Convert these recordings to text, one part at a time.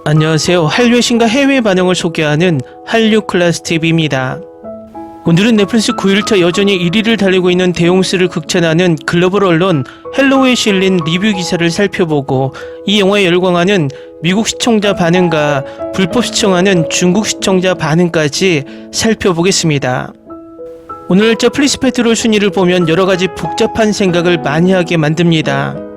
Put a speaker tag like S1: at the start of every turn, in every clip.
S1: 안녕하세요. 한류의 신과 해외 반응을 소개하는 한류클래스TV입니다. 오늘은 넷플릭스 9일차 여전히 1위를 달리고 있는 대용수를 극찬하는 글로벌 언론 헬로우에 실린 리뷰 기사를 살펴보고 이 영화에 열광하는 미국 시청자 반응과 불법 시청하는 중국 시청자 반응까지 살펴보겠습니다. 오늘자 플리스페트롤 순위를 보면 여러가지 복잡한 생각을 많이 하게 만듭니다.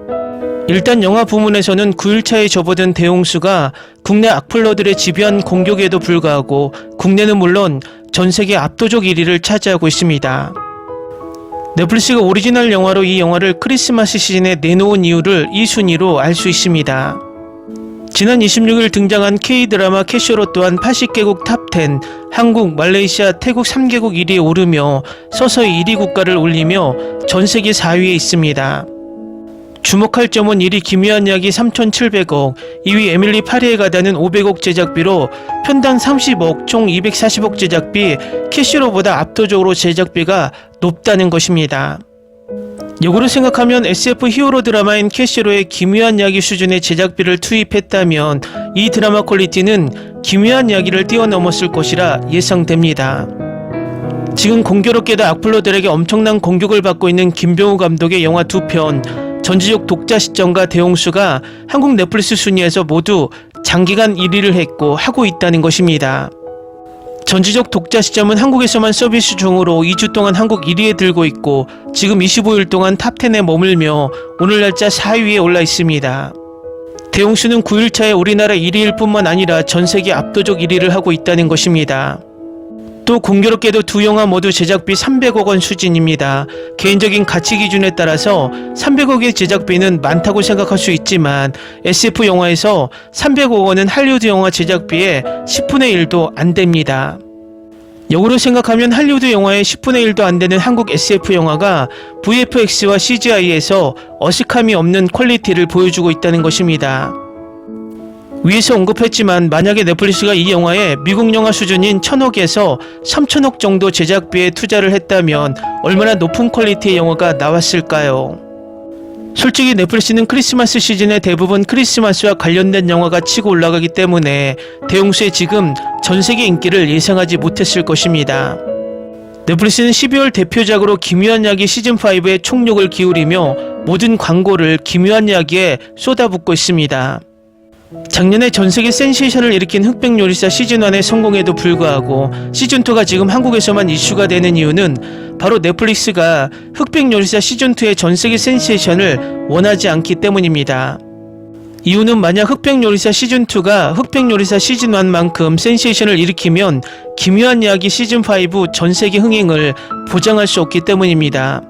S1: 일단 영화 부문에서는 9일차에 접어든 대홍수가 국내 악플러들의 집요한 공격에도 불구하고 국내는 물론 전세계 압도적 1위를 차지하고 있습니다. 넷플릭스가 오리지널 영화로 이 영화를 크리스마스 시즌에 내놓은 이유를 이 순위로 알 수 있습니다. 지난 26일 등장한 K드라마 캐쇼로 또한 80개국 탑10, 한국, 말레이시아, 태국 3개국 1위에 오르며 서서히 1위 국가를 올리며 전세계 4위에 있습니다. 주목할 점은 1위 기묘한 이야기 3,700억, 2위 에밀리 파리에 가다는 500억 제작비로 편당 30억, 총 240억 제작비, 캐시로보다 압도적으로 제작비가 높다는 것입니다. 역으로 생각하면 SF 히어로 드라마인 캐시로의 기묘한 이야기 수준의 제작비를 투입했다면 이 드라마 퀄리티는 기묘한 이야기를 뛰어넘었을 것이라 예상됩니다. 지금 공교롭게도 악플러들에게 엄청난 공격을 받고 있는 김병우 감독의 영화 2편 전지적 독자 시점과 대홍수가 한국 넷플릭스 순위에서 모두 장기간 1위를 했고 하고 있다는 것입니다. 전지적 독자 시점은 한국에서만 서비스 중으로 2주 동안 한국 1위에 들고 있고 지금 25일 동안 탑10에 머물며 오늘 날짜 4위에 올라 있습니다. 대홍수는 9일차에 우리나라 1위일 뿐만 아니라 전세계 압도적 1위를 하고 있다는 것입니다. 또 공교롭게도 두 영화 모두 제작비 300억 원 수준입니다. 개인적인 가치 기준에 따라서 300억의 제작비는 많다고 생각할 수 있지만 SF 영화에서 300억 원은 할리우드 영화 제작비의 10분의 1도 안 됩니다. 역으로 생각하면 할리우드 영화의 10분의 1도 안 되는 한국 SF 영화가 VFX와 CGI에서 어색함이 없는 퀄리티를 보여주고 있다는 것입니다. 위에서 언급했지만 만약에 넷플릭스가 이 영화에 미국 영화 수준인 1000억에서 3000억 정도 제작비에 투자를 했다면 얼마나 높은 퀄리티의 영화가 나왔을까요? 솔직히 넷플릭스는 크리스마스 시즌에 대부분 크리스마스와 관련된 영화가 치고 올라가기 때문에 대홍수의 지금 전세계 인기를 예상하지 못했을 것입니다. 넷플릭스는 12월 대표작으로 기묘한 이야기 시즌5에 총력을 기울이며 모든 광고를 기묘한 이야기에 쏟아붓고 있습니다. 작년에 전세계 센세이션을 일으킨 흑백요리사 시즌1의 성공에도 불구하고 시즌2가 지금 한국에서만 이슈가 되는 이유는 바로 넷플릭스가 흑백요리사 시즌2의 전세계 센세이션을 원하지 않기 때문입니다. 이유는 만약 흑백요리사 시즌2가 흑백요리사 시즌1만큼 센세이션을 일으키면 기묘한 이야기 시즌5 전세계 흥행을 보장할 수 없기 때문입니다.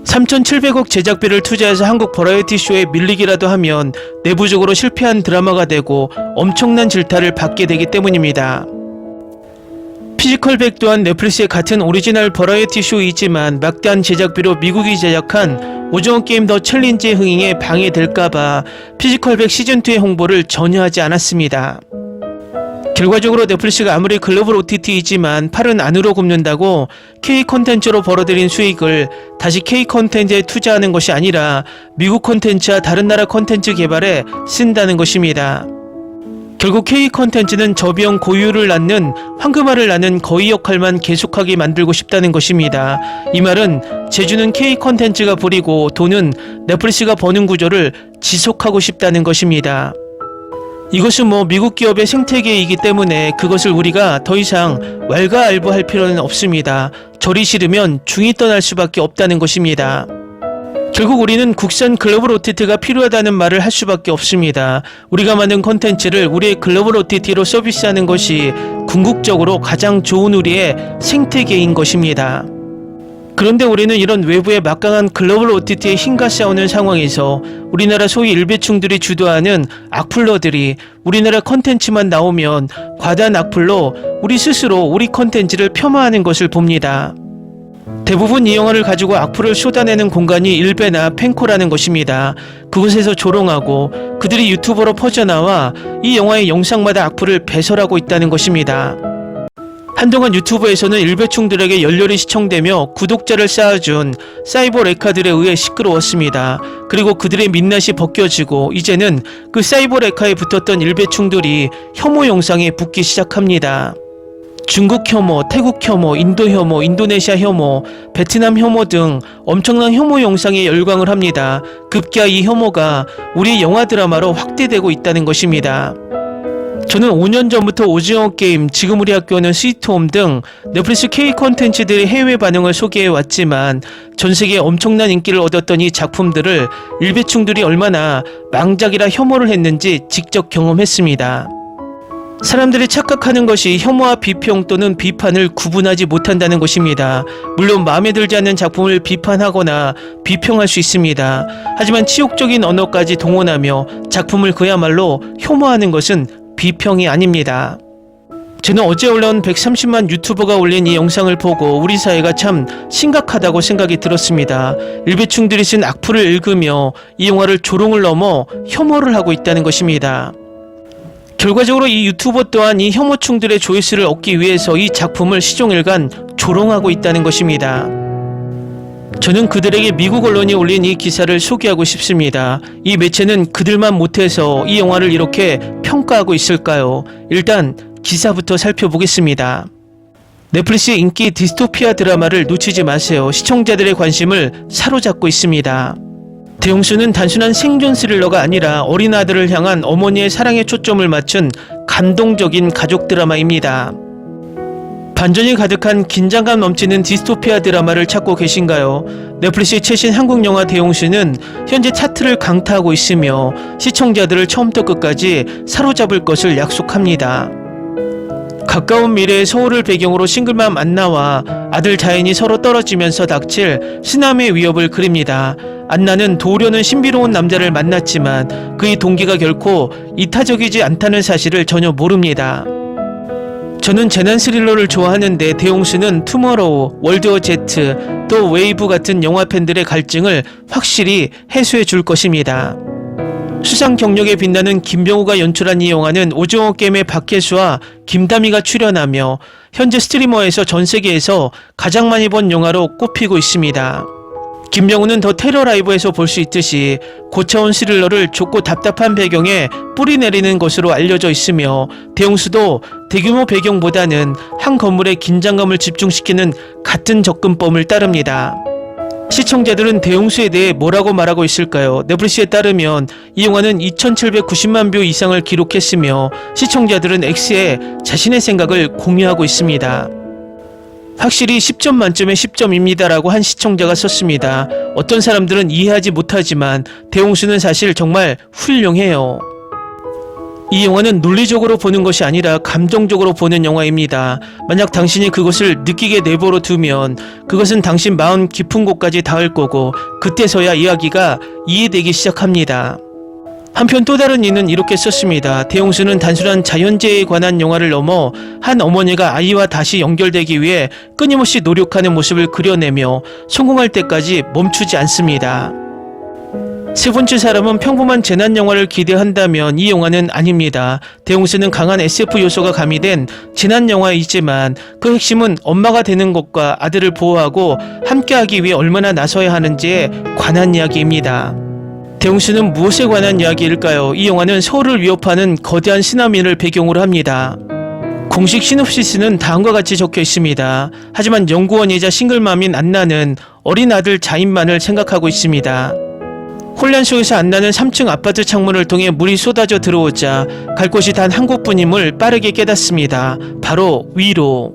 S1: 3,700억 제작비를 투자해서 한국 버라이어티 쇼에 밀리기라도 하면 내부적으로 실패한 드라마가 되고 엄청난 질타를 받게 되기 때문입니다. 피지컬백 또한 넷플릭스의 같은 오리지널 버라이어티 쇼이지만 막대한 제작비로 미국이 제작한 오징어 게임 더 챌린지의 흥행에 방해될까봐 피지컬백 시즌2의 홍보를 전혀 하지 않았습니다. 결과적으로 넷플릭스가 아무리 글로벌 OTT이지만 팔은 안으로 굽는다고 K-콘텐츠로 벌어들인 수익을 다시 K-콘텐츠에 투자하는 것이 아니라 미국 콘텐츠와 다른 나라 콘텐츠 개발에 쓴다는 것입니다. 결국 K-콘텐츠는 저비용 고유를 낳는 황금알을 낳는 거위 역할만 계속하게 만들고 싶다는 것입니다. 이 말은 제주는 K-콘텐츠가 부리고 돈은 넷플릭스가 버는 구조를 지속하고 싶다는 것입니다. 이것은 미국 기업의 생태계이기 때문에 그것을 우리가 더 이상 왈가왈부할 필요는 없습니다. 절이 싫으면 중이 떠날 수밖에 없다는 것입니다. 결국 우리는 국산 글로벌 OTT가 필요하다는 말을 할 수밖에 없습니다. 우리가 만든 콘텐츠를 우리의 글로벌 OTT로 서비스하는 것이 궁극적으로 가장 좋은 우리의 생태계인 것입니다. 그런데 우리는 이런 외부의 막강한 글로벌 OTT의 힘과 싸우는 상황에서 우리나라 소위 일배충들이 주도하는 악플러들이 우리나라 컨텐츠만 나오면 과다한 악플로 우리 스스로 우리 컨텐츠를 폄하하는 것을 봅니다. 대부분 이 영화를 가지고 악플을 쏟아내는 공간이 일베나 팬코라는 것입니다. 그곳에서 조롱하고 그들이 유튜버로 퍼져나와 이 영화의 영상마다 악플을 배설하고 있다는 것입니다. 한동안 유튜브에서는 일배충들에게 열렬히 시청되며 구독자를 쌓아준 사이버 레카들에 의해 시끄러웠습니다. 그리고 그들의 민낯이 벗겨지고 이제는 그 사이버 레카에 붙었던 일배충들이 혐오 영상에 붙기 시작합니다. 중국 혐오, 태국 혐오, 인도 혐오, 인도네시아 혐오, 베트남 혐오 등 엄청난 혐오 영상에 열광을 합니다. 급기야 이 혐오가 우리 영화 드라마로 확대되고 있다는 것입니다. 저는 5년 전부터 오징어 게임, 지금 우리 학교는 스위트홈 등 넷플릭스 K 콘텐츠들의 해외 반응을 소개해 왔지만 전 세계에 엄청난 인기를 얻었던 이 작품들을 일배충들이 얼마나 망작이라 혐오를 했는지 직접 경험했습니다. 사람들이 착각하는 것이 혐오와 비평 또는 비판을 구분하지 못한다는 것입니다. 물론 마음에 들지 않는 작품을 비판하거나 비평할 수 있습니다. 하지만 치욕적인 언어까지 동원하며 작품을 그야말로 혐오하는 것은 비평이 아닙니다. 저는 어제 올라온 130만 유튜버가 올린 이 영상을 보고 우리 사회가 참 심각하다고 생각이 들었습니다. 일배충들이 쓴 악플을 읽으며 이 영화를 조롱을 넘어 혐오를 하고 있다는 것입니다. 결과적으로 이 유튜버 또한 이 혐오충들의 조회수를 얻기 위해서 이 작품을 시종일관 조롱하고 있다는 것입니다. 저는 그들에게 미국 언론이 올린 이 기사를 소개하고 싶습니다. 이 매체는 그들만 못해서 이 영화를 이렇게 평가하고 있을까요? 일단 기사부터 살펴보겠습니다. 넷플릭스의 인기 디스토피아 드라마를 놓치지 마세요. 시청자들의 관심을 사로잡고 있습니다. 대용수는 단순한 생존 스릴러가 아니라 어린 아들을 향한 어머니의 사랑에 초점을 맞춘 감동적인 가족 드라마입니다. 반전이 가득한 긴장감 넘치는 디스토피아 드라마를 찾고 계신가요? 넷플릭스의 최신 한국 영화 대용수는 현재 차트를 강타하고 있으며 시청자들을 처음부터 끝까지 사로잡을 것을 약속합니다. 가까운 미래의 서울을 배경으로 싱글맘 안나와 아들 자연이 서로 떨어지면서 닥칠 쓰나미의 위협을 그립니다. 안나는 도우려는 신비로운 남자를 만났지만 그의 동기가 결코 이타적이지 않다는 사실을 전혀 모릅니다. 저는 재난 스릴러를 좋아하는데 대용수는 투머로우, 월드워 제트, 또 웨이브 같은 영화 팬들의 갈증을 확실히 해소해 줄 것입니다. 수상 경력에 빛나는 김병우가 연출한 이 영화는 오징어 게임의 박혜수와 김다미가 출연하며 현재 스트리머에서 전 세계에서 가장 많이 본 영화로 꼽히고 있습니다. 김병우는 더 테러 라이브에서 볼 수 있듯이 고차원 스릴러를 좁고 답답한 배경에 뿌리내리는 것으로 알려져 있으며 대용수도 대규모 배경보다는 한 건물의 긴장감을 집중시키는 같은 접근법을 따릅니다. 시청자들은 대용수에 대해 뭐라고 말하고 있을까요? 넷플릭스에 따르면 이 영화는 2790만 뷰 이상을 기록했으며 시청자들은 X에 자신의 생각을 공유하고 있습니다. 확실히 10점 만점에 10점입니다 라고 한 시청자가 썼습니다. 어떤 사람들은 이해하지 못하지만 대용수는 사실 정말 훌륭해요. 이 영화는 논리적으로 보는 것이 아니라 감정적으로 보는 영화입니다. 만약 당신이 그것을 느끼게 내버려 두면 그것은 당신 마음 깊은 곳까지 닿을 거고 그때서야 이야기가 이해되기 시작합니다. 한편 또 다른 이는 이렇게 썼습니다. 대용수는 단순한 자연재해에 관한 영화를 넘어 한 어머니가 아이와 다시 연결되기 위해 끊임없이 노력하는 모습을 그려내며 성공할 때까지 멈추지 않습니다. 세 번째 사람은 평범한 재난 영화를 기대한다면 이 영화는 아닙니다. 대용수는 강한 SF 요소가 가미된 재난 영화이지만 그 핵심은 엄마가 되는 것과 아들을 보호하고 함께하기 위해 얼마나 나서야 하는지에 관한 이야기입니다. 대용수는 무엇에 관한 이야기일까요? 이 영화는 서울을 위협하는 거대한 쓰나미를 배경으로 합니다. 공식 시놉시스는 다음과 같이 적혀 있습니다. 하지만 연구원이자 싱글맘인 안나는 어린 아들 자인만을 생각하고 있습니다. 혼란 속에서 안나는 3층 아파트 창문을 통해 물이 쏟아져 들어오자 갈 곳이 단 한 곳뿐임을 빠르게 깨닫습니다. 바로 위로.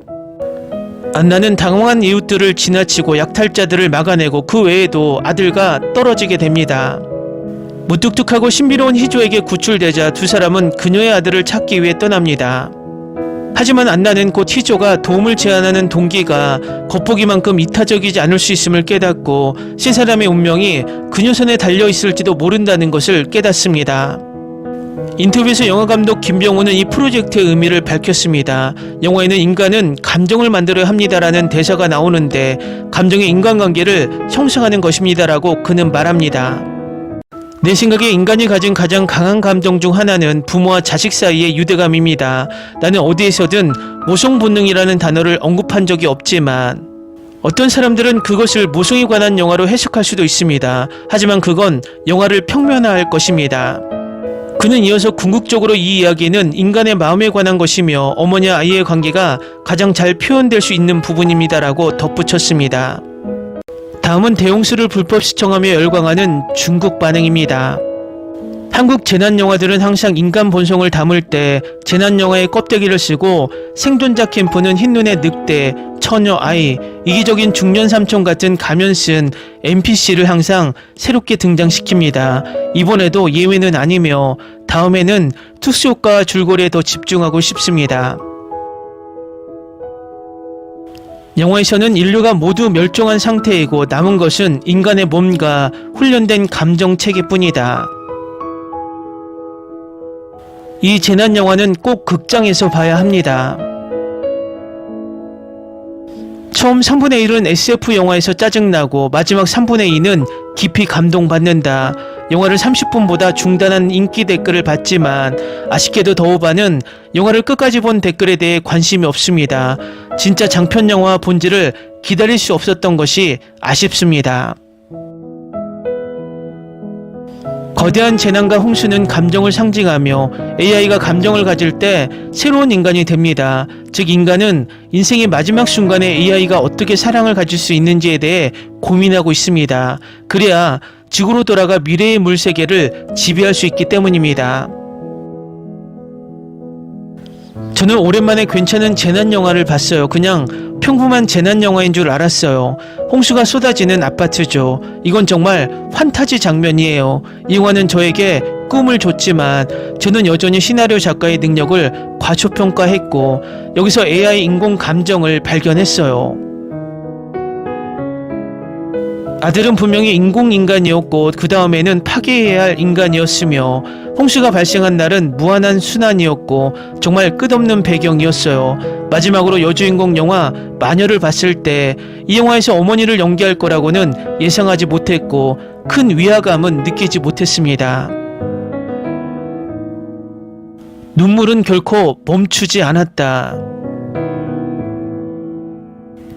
S1: 안나는 당황한 이웃들을 지나치고 약탈자들을 막아내고 그 외에도 아들과 떨어지게 됩니다. 무뚝뚝하고 신비로운 희조에게 구출되자 두 사람은 그녀의 아들을 찾기 위해 떠납니다. 하지만 안나는 곧 희조가 도움을 제안하는 동기가 겉보기만큼 이타적이지 않을 수 있음을 깨닫고 세 사람의 운명이 그녀 손에 달려있을지도 모른다는 것을 깨닫습니다. 인터뷰에서 영화감독 김병우는 이 프로젝트의 의미를 밝혔습니다. 영화에는 인간은 감정을 만들어야 합니다라는 대사가 나오는데 감정의 인간관계를 형성하는 것입니다라고 그는 말합니다. 내 생각에 인간이 가진 가장 강한 감정 중 하나는 부모와 자식 사이의 유대감입니다. 나는 어디에서든 모성 본능이라는 단어를 언급한 적이 없지만 어떤 사람들은 그것을 모성에 관한 영화로 해석할 수도 있습니다. 하지만 그건 영화를 평면화할 것입니다. 그는 이어서 궁극적으로 이 이야기는 인간의 마음에 관한 것이며 어머니와 아이의 관계가 가장 잘 표현될 수 있는 부분입니다라고 덧붙였습니다. 다음은 대홍수를 불법 시청하며 열광하는 중국 반응입니다. 한국 재난영화들은 항상 인간 본성을 담을 때 재난영화의 껍데기를 쓰고 생존자 캠프는 흰눈의 늑대, 처녀 아이, 이기적인 중년 삼촌 같은 가면 쓴 NPC를 항상 새롭게 등장시킵니다. 이번에도 예외는 아니며 다음에는 특수효과와 줄거리에 더 집중하고 싶습니다. 영화에서는 인류가 모두 멸종한 상태이고 남은 것은 인간의 몸과 훈련된 감정 체계뿐이다. 이 재난 영화는 꼭 극장에서 봐야 합니다. 처음 3분의 1은 SF 영화에서 짜증나고 마지막 3분의 2는 깊이 감동받는다. 영화를 30분보다 중단한 인기 댓글을 봤지만 아쉽게도 더오바는 영화를 끝까지 본 댓글에 대해 관심이 없습니다. 진짜 장편 영화 본질을 기다릴 수 없었던 것이 아쉽습니다. 거대한 재난과 홍수는 감정을 상징하며 AI가 감정을 가질 때 새로운 인간이 됩니다. 즉 인간은 인생의 마지막 순간에 AI가 어떻게 사랑을 가질 수 있는지에 대해 고민하고 있습니다. 그래야 지구로 돌아가 미래의 물세계를 지배할 수 있기 때문입니다. 저는 오랜만에 괜찮은 재난영화를 봤어요. 그냥 평범한 재난영화인 줄 알았어요. 홍수가 쏟아지는 아파트죠. 이건 정말 판타지 장면이에요. 이 영화는 저에게 꿈을 줬지만 저는 여전히 시나리오 작가의 능력을 과소평가했고 여기서 AI 인공 감정을 발견했어요. 아들은 분명히 인공인간이었고 그 다음에는 파괴해야 할 인간이었으며 홍수가 발생한 날은 무한한 순환이었고 정말 끝없는 배경이었어요. 마지막으로 여주인공 영화 마녀를 봤을 때 이 영화에서 어머니를 연기할 거라고는 예상하지 못했고 큰 위화감은 느끼지 못했습니다. 눈물은 결코 멈추지 않았다.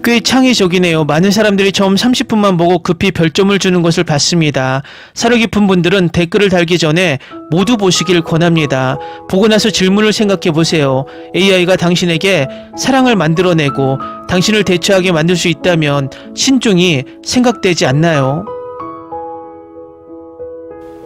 S1: 꽤 창의적이네요. 많은 사람들이 처음 30분만 보고 급히 별점을 주는 것을 봤습니다. 사려 깊은 분들은 댓글을 달기 전에 모두 보시길 권합니다. 보고 나서 질문을 생각해 보세요. AI가 당신에게 사랑을 만들어내고 당신을 대처하게 만들 수 있다면 신중히 생각되지 않나요?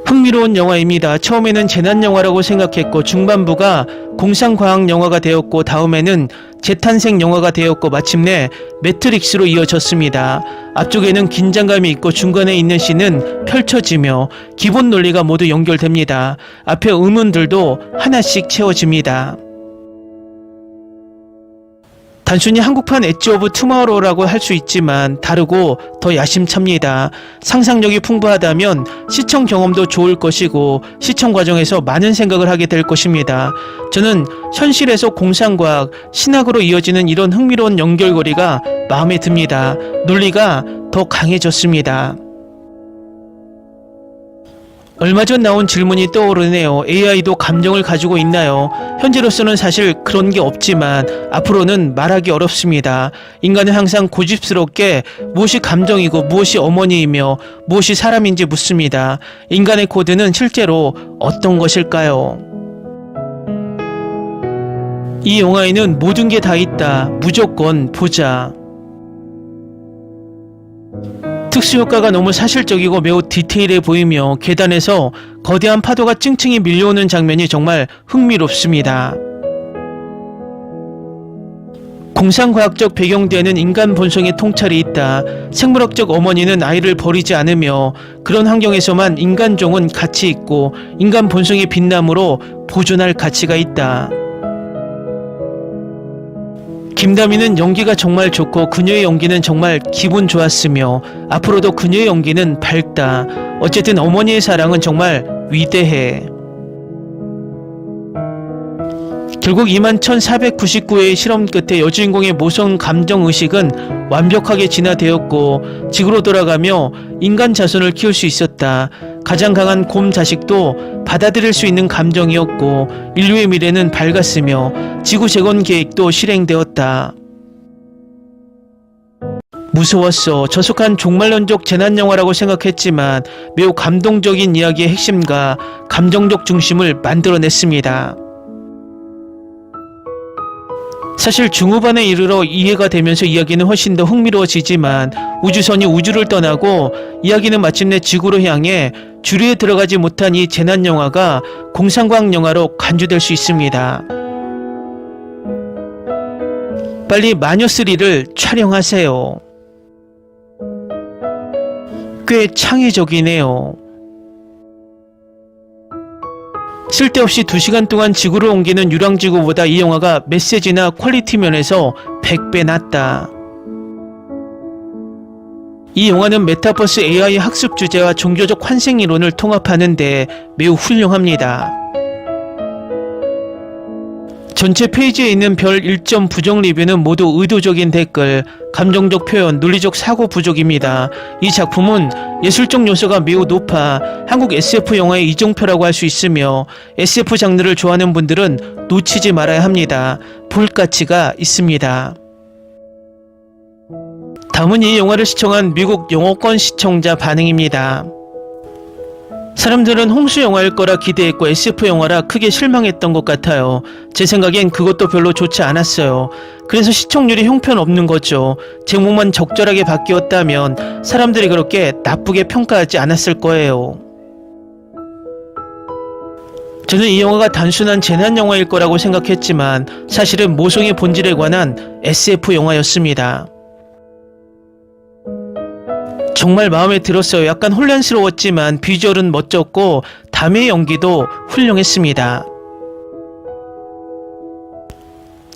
S1: 흥미로운 영화입니다. 처음에는 재난영화라고 생각했고 중반부가 공상과학영화가 되었고 다음에는 재탄생 영화가 되었고 마침내 매트릭스로 이어졌습니다. 앞쪽에는 긴장감이 있고 중간에 있는 씬은 펼쳐지며 기본 논리가 모두 연결됩니다. 앞에 의문들도 하나씩 채워집니다. 단순히 한국판 엣지 오브 투마로우라고 할 수 있지만 다르고 더 야심찹니다. 상상력이 풍부하다면 시청 경험도 좋을 것이고 시청 과정에서 많은 생각을 하게 될 것입니다. 저는 현실에서 공상과학, 신학으로 이어지는 이런 흥미로운 연결고리가 마음에 듭니다. 논리가 더 강해졌습니다. 얼마 전 나온 질문이 떠오르네요. AI도 감정을 가지고 있나요? 현재로서는 사실 그런 게 없지만 앞으로는 말하기 어렵습니다. 인간은 항상 고집스럽게 무엇이 감정이고 무엇이 어머니이며 무엇이 사람인지 묻습니다. 인간의 코드는 실제로 어떤 것일까요? 이 영화에는 모든 게 다 있다. 무조건 보자. 특수효과가 너무 사실적이고 매우 디테일해 보이며 계단에서 거대한 파도가 찡찡이 밀려오는 장면이 정말 흥미롭습니다. 공상과학적 배경대에는 인간 본성의 통찰이 있다. 생물학적 어머니는 아이를 버리지 않으며 그런 환경에서만 인간종은 가치 있고 인간 본성의 빛남으로 보존할 가치가 있다. 김다미는 연기가 정말 좋고 그녀의 연기는 정말 기분 좋았으며 앞으로도 그녀의 연기는 밝다. 어쨌든 어머니의 사랑은 정말 위대해. 결국 21,499회의 실험 끝에 여주인공의 모성 감정의식은 완벽하게 진화되었고 지구로 돌아가며 인간 자손을 키울 수 있었다. 가장 강한 곰 자식도 받아들일 수 있는 감정이었고 인류의 미래는 밝았으며 지구 재건 계획도 실행되었다. 무서웠어. 저속한 종말론적 재난영화라고 생각했지만 매우 감동적인 이야기의 핵심과 감정적 중심을 만들어냈습니다. 사실 중후반에 이르러 이해가 되면서 이야기는 훨씬 더 흥미로워지지만 우주선이 우주를 떠나고 이야기는 마침내 지구로 향해 주류에 들어가지 못한 이 재난영화가 공상과학 영화로 간주될 수 있습니다. 빨리 마녀3를 촬영하세요. 꽤 창의적이네요. 쓸데없이 2시간 동안 지구를 옮기는 유랑지구보다 이 영화가 메시지나 퀄리티 면에서 100배 낫다. 이 영화는 메타버스 AI 학습 주제와 종교적 환생 이론을 통합하는데 매우 훌륭합니다. 전체 페이지에 있는 별 1점 부정 리뷰는 모두 의도적인 댓글, 감정적 표현, 논리적 사고 부족입니다. 이 작품은 예술적 요소가 매우 높아 한국 SF 영화의 이정표라고 할 수 있으며 SF 장르를 좋아하는 분들은 놓치지 말아야 합니다. 볼 가치가 있습니다. 다음은 이 영화를 시청한 미국 영어권 시청자 반응입니다. 사람들은 홍수 영화일 거라 기대했고 SF 영화라 크게 실망했던 것 같아요. 제 생각엔 그것도 별로 좋지 않았어요. 그래서 시청률이 형편없는 거죠. 제목만 적절하게 바뀌었다면 사람들이 그렇게 나쁘게 평가하지 않았을 거예요. 저는 이 영화가 단순한 재난 영화일 거라고 생각했지만 사실은 모성의 본질에 관한 SF 영화였습니다. 정말 마음에 들었어요. 약간 혼란스러웠지만 비주얼은 멋졌고 담의 연기도 훌륭했습니다.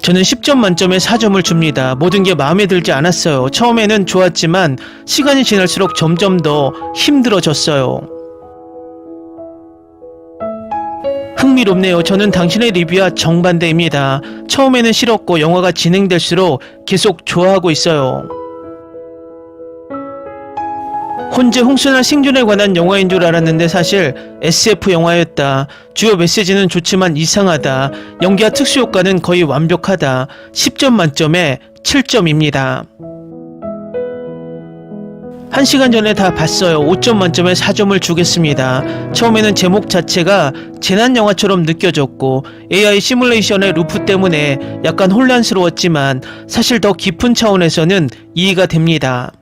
S1: 저는 10점 만점에 4점을 줍니다. 모든 게 마음에 들지 않았어요. 처음에는 좋았지만 시간이 지날수록 점점 더 힘들어졌어요. 흥미롭네요. 저는 당신의 리뷰와 정반대입니다. 처음에는 싫었고 영화가 진행될수록 계속 좋아하고 있어요. 혼재 홍수나 생존에 관한 영화인 줄 알았는데 사실 SF 영화였다. 주요 메시지는 좋지만 이상하다. 연기와 특수효과는 거의 완벽하다. 10점 만점에 7점입니다. 1시간 전에 다 봤어요. 5점 만점에 4점을 주겠습니다. 처음에는 제목 자체가 재난영화처럼 느껴졌고 AI 시뮬레이션의 루프 때문에 약간 혼란스러웠지만 사실 더 깊은 차원에서는 이해가 됩니다.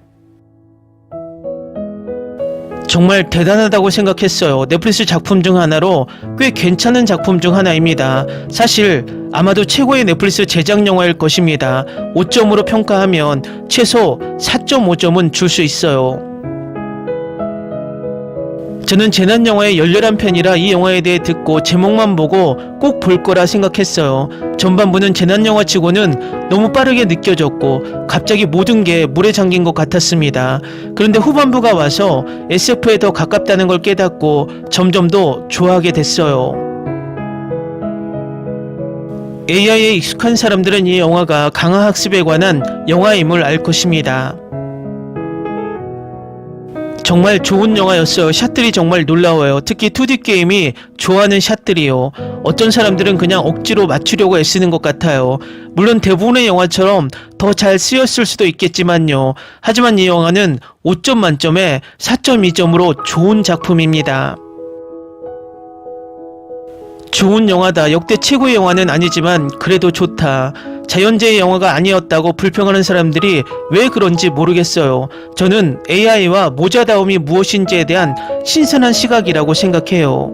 S1: 정말 대단하다고 생각했어요. 넷플릭스 작품 중 하나로 꽤 괜찮은 작품 중 하나입니다. 사실 아마도 최고의 넷플릭스 제작 영화일 것입니다. 5점으로 평가하면 최소 4.5점은 줄 수 있어요. 저는 재난영화의 열렬한 팬이라 이 영화에 대해 듣고 제목만 보고 꼭 볼 거라 생각했어요. 전반부는 재난영화 치고는 너무 빠르게 느껴졌고 갑자기 모든 게 물에 잠긴 것 같았습니다. 그런데 후반부가 와서 SF에 더 가깝다는 걸 깨닫고 점점 더 좋아하게 됐어요. AI에 익숙한 사람들은 이 영화가 강화학습에 관한 영화임을 알 것입니다. 정말 좋은 영화였어요. 샷들이 정말 놀라워요. 특히 2D 게임이 좋아하는 샷들이요. 어떤 사람들은 그냥 억지로 맞추려고 애쓰는 것 같아요. 물론 대부분의 영화처럼 더 잘 쓰였을 수도 있겠지만요. 하지만 이 영화는 5점 만점에 4.2점으로 좋은 작품입니다. 좋은 영화다. 역대 최고의 영화는 아니지만 그래도 좋다. 자연재해 영화가 아니었다고 불평하는 사람들이 왜 그런지 모르겠어요. 저는 AI와 모자다움이 무엇인지에 대한 신선한 시각이라고 생각해요.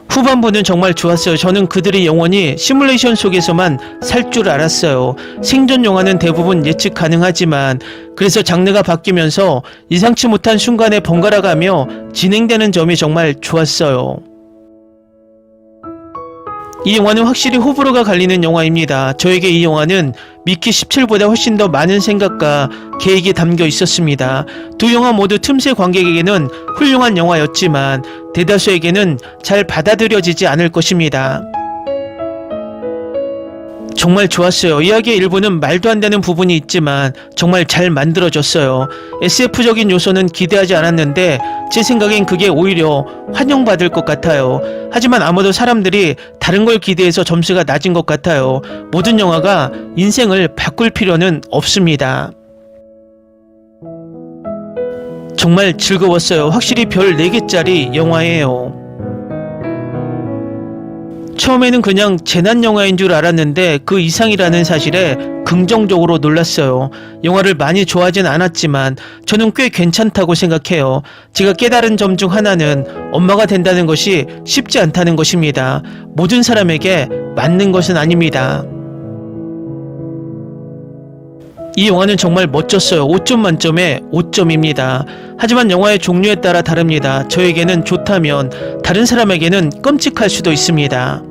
S1: 후반부는 정말 좋았어요. 저는 그들이 영원히 시뮬레이션 속에서만 살 줄 알았어요. 생존 영화는 대부분 예측 가능하지만 그래서 장르가 바뀌면서 예상치 못한 순간에 번갈아가며 진행되는 점이 정말 좋았어요. 이 영화는 확실히 호불호가 갈리는 영화입니다. 저에게 이 영화는 미키 17보다 훨씬 더 많은 생각과 계획이 담겨 있었습니다. 두 영화 모두 틈새 관객에게는 훌륭한 영화였지만 대다수에게는 잘 받아들여지지 않을 것입니다. 정말 좋았어요. 이야기의 일부는 말도 안 되는 부분이 있지만 정말 잘 만들어졌어요. SF적인 요소는 기대하지 않았는데 제 생각엔 그게 오히려 환영받을 것 같아요. 하지만 아마도 사람들이 다른 걸 기대해서 점수가 낮은 것 같아요. 모든 영화가 인생을 바꿀 필요는 없습니다. 정말 즐거웠어요. 확실히 별 4개짜리 영화예요. 처음에는 그냥 재난 영화인 줄 알았는데 그 이상이라는 사실에 긍정적으로 놀랐어요. 영화를 많이 좋아하진 않았지만 저는 꽤 괜찮다고 생각해요. 제가 깨달은 점 중 하나는 엄마가 된다는 것이 쉽지 않다는 것입니다. 모든 사람에게 맞는 것은 아닙니다. 이 영화는 정말 멋졌어요. 5점 만점에 5점입니다. 하지만 영화의 종류에 따라 다릅니다. 저에게는 좋다면 다른 사람에게는 끔찍할 수도 있습니다.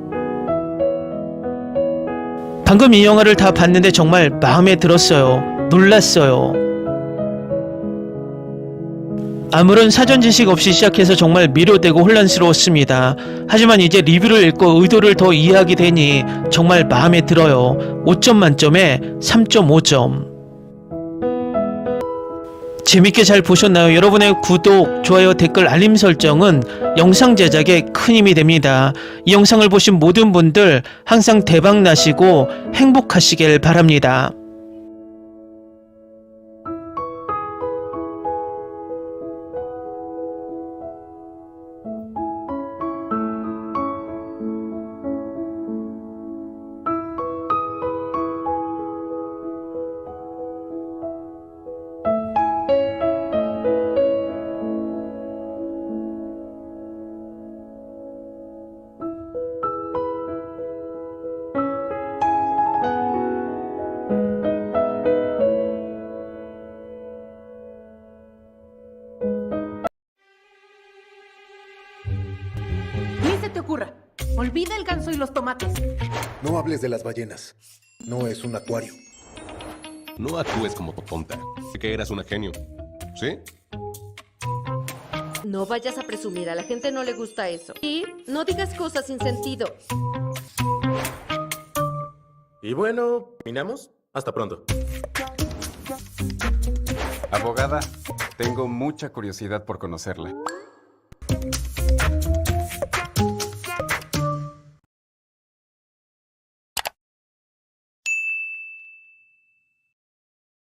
S1: 방금 이 영화를 다 봤는데 정말 마음에 들었어요. 놀랐어요. 아무런 사전 지식 없이 시작해서 정말 미료되고 혼란스러웠습니다. 하지만 이제 리뷰를 읽고 의도를 더 이해하게 되니 정말 마음에 들어요. 5점 만점에 3.5점. 재밌게 잘 보셨나요? 여러분의 구독, 좋아요, 댓글, 알림 설정은 영상 제작에 큰 힘이 됩니다. 이 영상을 보신 모든 분들 항상 대박 나시고 행복하시길 바랍니다.
S2: Ni se te ocurra. Olvida el ganso y los tomates.
S3: No hables de las ballenas. No es un acuario.
S4: No actúes como tonta. Sé que eras una genio. ¿Sí?
S5: No vayas a presumir, a la gente no le gusta eso. Y no digas cosas sin sentido.
S6: Y bueno, ¿terminamos? Hasta pronto.
S7: Abogada, tengo mucha curiosidad por conocerla.